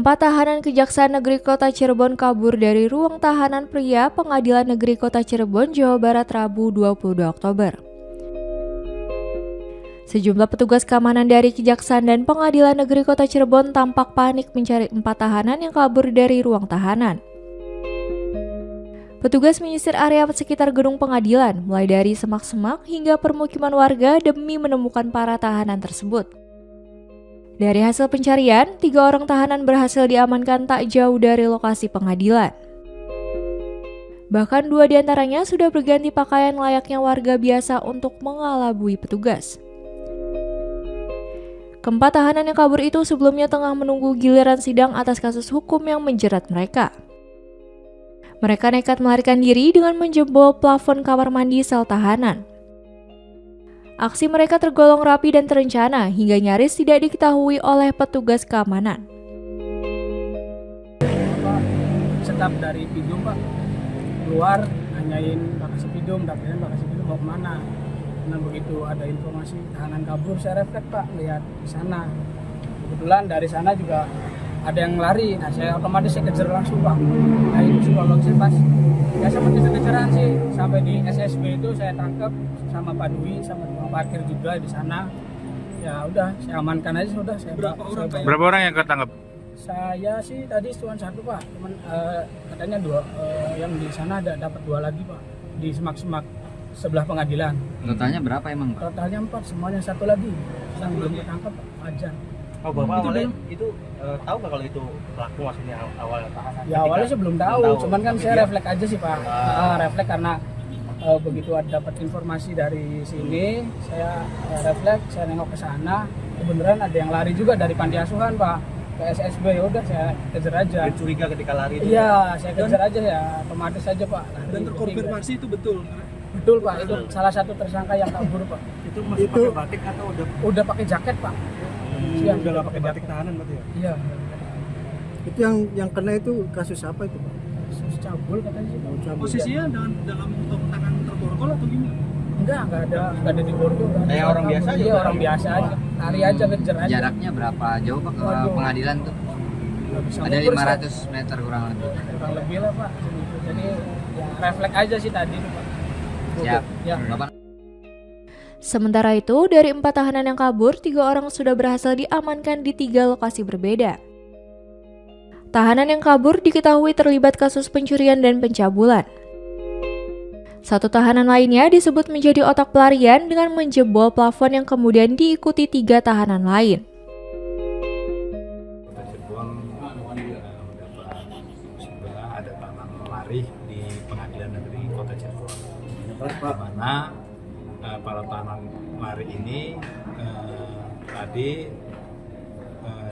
Keempat tahanan Kejaksaan Negeri Kota Cirebon kabur dari ruang tahanan pria Pengadilan Negeri Kota Cirebon, Jawa Barat, Rabu 22 Oktober. Sejumlah petugas keamanan dari Kejaksaan dan Pengadilan Negeri Kota Cirebon tampak panik mencari 4 tahanan yang kabur dari ruang tahanan. Petugas menyisir area sekitar gedung pengadilan, mulai dari semak-semak hingga permukiman warga demi menemukan para tahanan tersebut. Dari hasil pencarian, 3 orang tahanan berhasil diamankan tak jauh dari lokasi pengadilan. Bahkan 2 diantaranya sudah berganti pakaian layaknya warga biasa untuk mengelabui petugas. Keempat tahanan yang kabur itu sebelumnya tengah menunggu giliran sidang atas kasus hukum yang menjerat mereka. Mereka nekat melarikan diri dengan menjebol plafon kamar mandi sel tahanan. Aksi mereka tergolong rapi dan terencana hingga nyaris tidak diketahui oleh petugas keamanan. Staf dari Pidum Pak, keluar nanyain Pak Kasih Pidum, dapetnya Pak Kasih Pidum mau kemana. Nah begitu ada informasi tahanan kabur, saya refleks Pak, lihat di sana. Kebetulan dari sana juga ada yang lari, nah saya otomatis saya kejar langsung Pak. Nah itu psikologisnya pas. Ya sama kejar-kejaran sih, sampai di SSB itu saya tangkap sama Pak Dwi, sama tukang parkir juga di sana. Ya udah, saya amankan aja sudah. Berapa orang yang ketangkep? Saya sih tadi cuma 1 Pak, cuman katanya 2, yang di sana ada dapat 2 lagi Pak, di semak-semak sebelah pengadilan. Totalnya berapa emang Pak? Totalnya 4, semuanya 1 lagi yang belum ketangkep Pak, Fajar. Oh Bapak awalnya itu tahu nggak kalau itu pelaku maksudnya awalnya tahanan? Ya awalnya sih belum tahu, cuman kan saya refleks aja sih Pak. Refleks karena begitu ada dapat informasi dari sini, saya refleks, saya nengok ke sana, kebenaran ada yang lari juga dari panti asuhan Pak ke SSB, ya udah saya kejar aja. Dan curiga ketika lari itu? Iya, saya kejar aja ya, otomatis aja Pak. Dan terkonfirmasi itu betul? Betul Pak, itu salah satu tersangka yang kabur Pak. Itu masih pakai batik atau Udah pakai jaket Pak. Iya, udah nggak pakai batik tahanan berarti ya? Iya. Itu yang kena itu kasus apa itu Pak? Kasus cabul katanya sih Pak. Posisinya dalam tangan terborgol atau gimana? Enggak ada di borgo. Kayak orang biasa aja? Iya, orang biasa aja. Lari aja, kejar aja. Jaraknya berapa jauh Pak ke pengadilan tuh? Ada 500 meter kurang lebih. Kurang lebih lah Pak. Jadi ya, refleks aja sih tadi Pak. Siap. Ya. Bapak. Sementara itu, dari 4 tahanan yang kabur, 3 orang sudah berhasil diamankan di 3 lokasi berbeda. Tahanan yang kabur diketahui terlibat kasus pencurian dan pencabulan. 1 tahanan lainnya disebut menjadi otak pelarian dengan menjebol plafon yang kemudian diikuti 3 tahanan lain. Ada tahanan lari di Pengadilan Negeri Kota Cirebon, di mana para tahanan lari ini tadi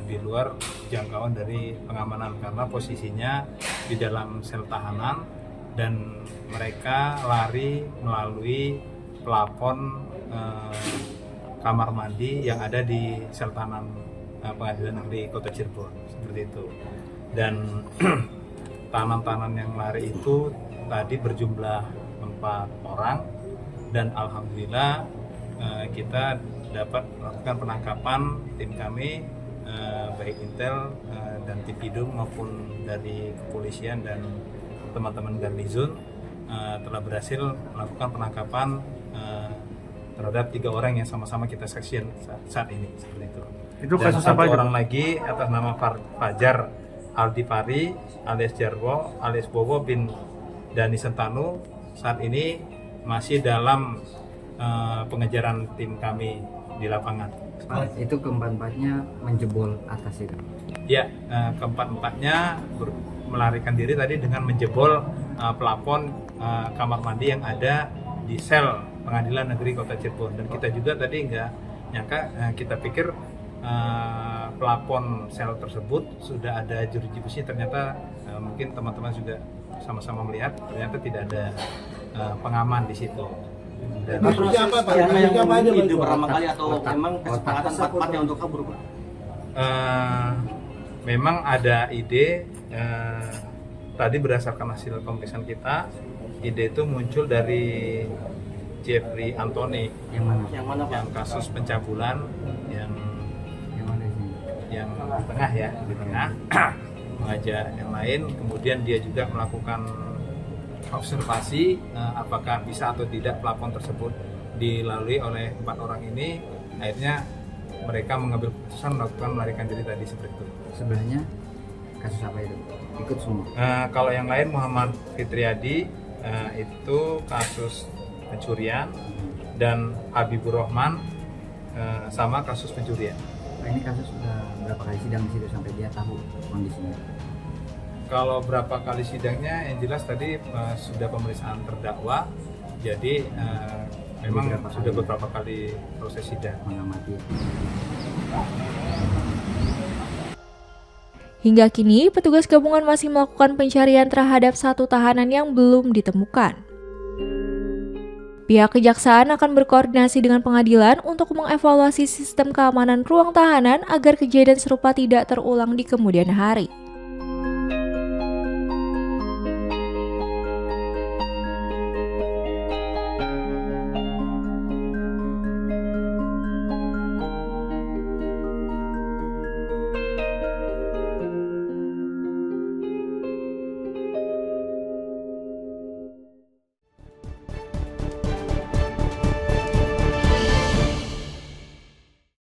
di luar jangkauan dari pengamanan karena posisinya di dalam sel tahanan dan mereka lari melalui plafon kamar mandi yang ada di sel tahanan Pengadilan Negeri Kota Cirebon, seperti itu. Dan tahanan-tahanan yang lari itu tadi berjumlah 4 orang dan alhamdulillah kita dapat melakukan penangkapan tim kami baik Intel dan tim Pidum maupun dari kepolisian dan teman-teman Garnizon telah berhasil melakukan penangkapan terhadap 3 orang yang sama-sama kita saksikan saat ini, seperti itu. Itu kasus apa aja? 1 orang lagi atas nama Fajar Aldi Pari alias Jarwo alias Bowo bin Dani Sentanu saat ini masih dalam pengejaran tim kami di lapangan. Itu keempat-empatnya menjebol atas itu? Ya, keempat-empatnya melarikan diri tadi dengan menjebol plafon kamar mandi yang ada di sel Pengadilan Negeri Kota Cirebon. Dan kita juga tadi nggak nyangka, kita pikir plafon sel tersebut sudah ada jeruji besi, ternyata mungkin teman-teman juga sama-sama melihat ternyata tidak ada pengaman di situ. Dan yang ide pertama kali atau memang kesepakatan tempatnya untuk kabur Pak? Memang ada ide tadi berdasarkan hasil pemeriksaan kita, ide itu muncul dari Jeffrey Anthony Yang mana? Yang mana Pak? yang kasus pencabulan yang Yang mana sih? yang di tengah ya, di tengah mengajak yang lain. Kemudian dia juga melakukan observasi apakah bisa atau tidak plafon tersebut dilalui oleh 4 orang ini. Akhirnya mereka mengambil keputusan melakukan melarikan diri tadi seperti itu. Sebelahnya kasus apa itu? Ikut semua? Kalau yang lain Muhammad Fitriadi itu kasus pencurian, dan Habibur Rahman sama kasus pencurian. Ini kasus sudah berapa kali sidang di situ sampai dia tahu kondisinya? Kalau berapa kali sidangnya, yang jelas tadi sudah pemeriksaan terdakwa, jadi memang sudah beberapa kali proses sidang. Mengamati. Hingga kini, petugas gabungan masih melakukan pencarian terhadap 1 tahanan yang belum ditemukan. Pihak kejaksaan akan berkoordinasi dengan pengadilan untuk mengevaluasi sistem keamanan ruang tahanan agar kejadian serupa tidak terulang di kemudian hari.